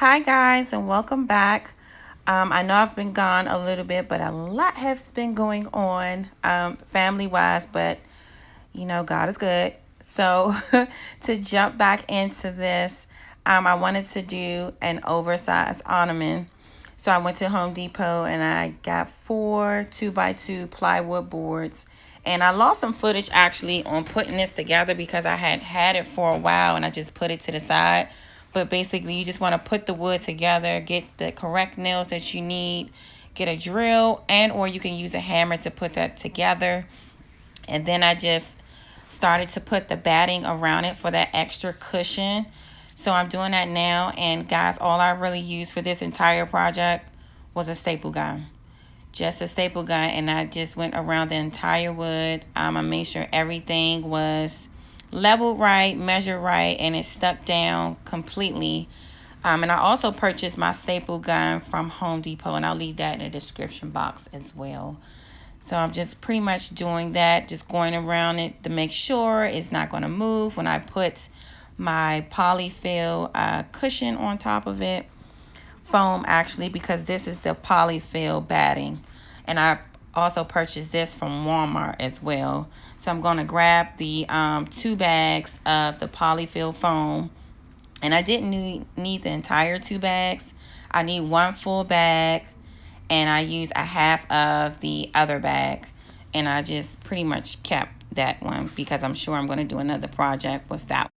Hi guys, and welcome back. I know I've been gone a little bit, but a lot has been going on family wise, but God is good. So to jump back into this, I wanted to do an oversized ottoman. So I went to Home Depot and I got 4 2x2 plywood boards. And I lost some footage actually on putting this together because I had it for a while and I just put it to the side. But basically, you just want to put the wood together, get the correct nails that you need, get a drill, and or you can use a hammer to put that together. And then I just started to put the batting around it for that extra cushion. So I'm doing that now. And guys, all I really used for this entire project was a staple gun. Just a staple gun. And I just went around the entire wood. I made sure everything was leveled right, measured right, and it stuck down completely. And I also purchased my staple gun from Home Depot, and I'll leave that in the description box as well. So I'm just pretty much doing that, just going around it to make sure it's not going to move when I put my polyfill cushion on top of it. Foam, actually, because this is the polyfill batting. And I also purchased this from Walmart as well. So I'm going to grab the 2 bags of the polyfill foam. And I didn't need the entire 2 bags. I need 1 full bag. And I used a half of the other bag. And I just pretty much kept that one because I'm sure I'm going to do another project with that.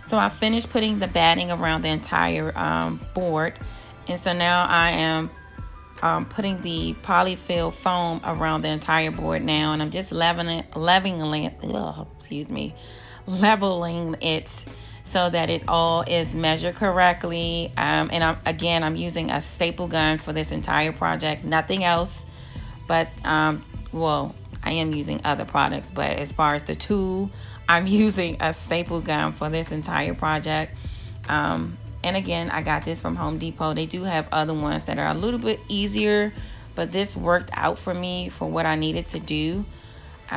So I finished putting the batting around the entire board. And so now I am putting the polyfill foam around the entire board now. And I'm just leveling it so that it all is measured correctly. And I'm using a staple gun for this entire project. Nothing else. But, I am using other products. But as far as the tool, I'm using a staple gun for this entire project. And again, I got this from Home Depot. They do have other ones that are a little bit easier, but this worked out for me for what I needed to do.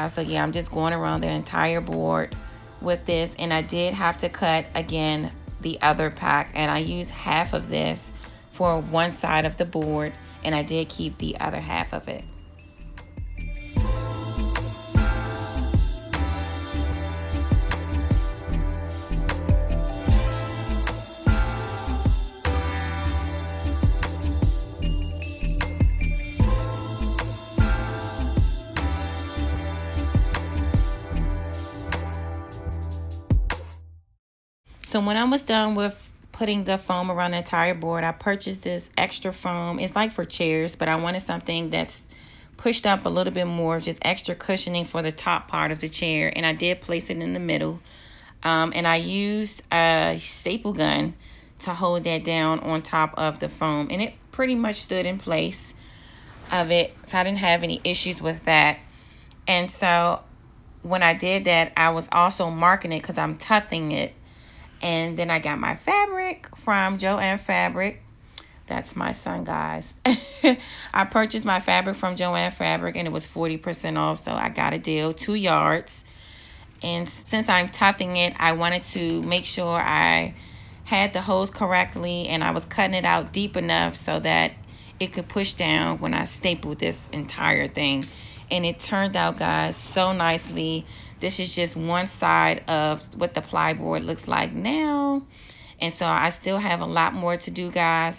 So yeah, I'm just going around the entire board with this. And I did have to cut, again, the other pack. And I used half of this for one side of the board. And I did keep the other half of it. So when I was done with putting the foam around the entire board, I purchased this extra foam. It's like for chairs, but I wanted something that's pushed up a little bit more, just extra cushioning for the top part of the chair. And I did place it in the middle. And I used a staple gun to hold that down on top of the foam. And it pretty much stood in place of it. So I didn't have any issues with that. And so when I did that, I was also marking it because I'm tufting it. And then I got my fabric from JoAnn fabric. That's my son, guys. I purchased my fabric from JoAnn fabric and it was 40% off. So I got a deal, 2 yards. And since I'm tufting it, I wanted to make sure I had the hose correctly and I was cutting it out deep enough so that it could push down when I stapled this entire thing. And it turned out, guys, so nicely. This is just one side of what the plyboard looks like now. And so I still have a lot more to do, guys.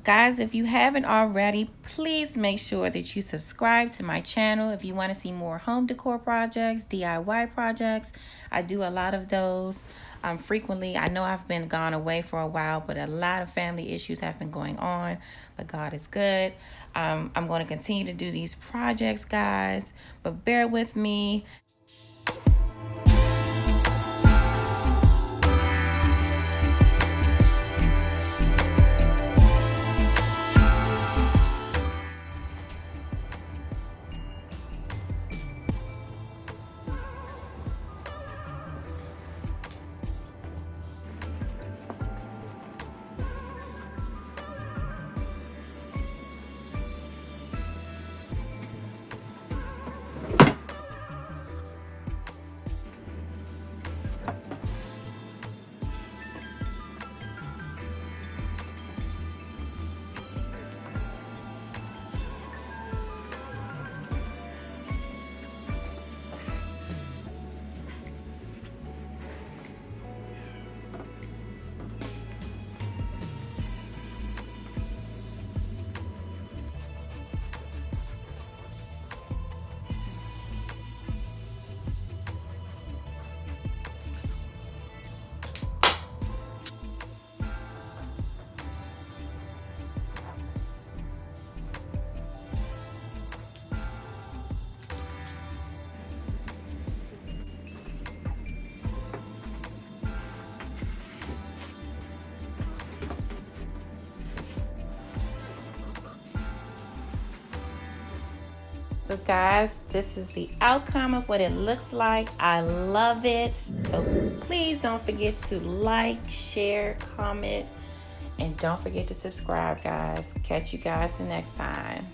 Guys, if you haven't already, please make sure that you subscribe to my channel if you want to see more home decor projects, DIY projects. I do a lot of those frequently. I know I've been gone away for a while, but a lot of family issues have been going on, but God is good. I'm going to continue to do these projects, guys, but bear with me. But guys, this is the outcome of what it looks like. I love it. So please don't forget to like, share, comment, and don't forget to subscribe, guys. Catch you guys the next time.